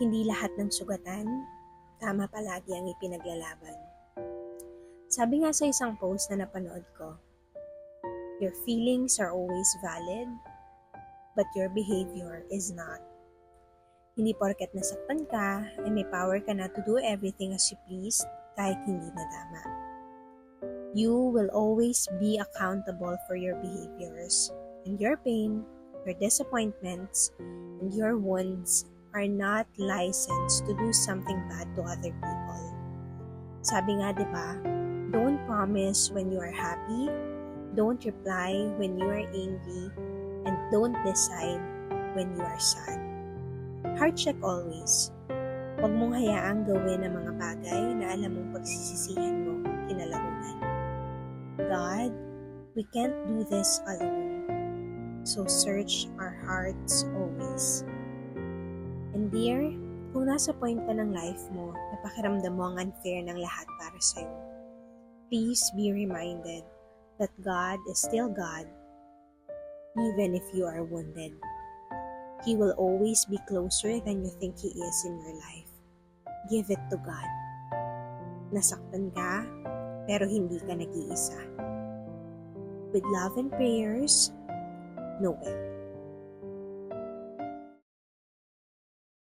Hindi lahat ng sugatan, tama palagi ang ipinaglalaban. Sabi nga sa isang post na napanood ko, your feelings are always valid, but your behavior is not. Hindi porket nasaktan ka, ay may power ka na to do everything as you please kahit hindi nadama. You will always be accountable for your behaviors, and your pain, your disappointments, and your wounds are not licensed to do something bad to other people. Sabi nga, diba, don't promise when you are happy, don't reply when you are angry, and don't decide when you are sad. Heart check always. Huwag mong hayaang gawin ang mga bagay na alam mong pagsisisihan mo kinalaunan. God, we can't do this alone. So search our hearts always. And dear, kung nasa point ka ng life mo na pakiramdam mo ang unfair ng lahat para sa'yo, please be reminded that God is still God, even if you are wounded. He will always be closer than you think He is in your life. Give it to God. Nasaktan ka, pero hindi ka nag-iisa. With love and prayers, Noel.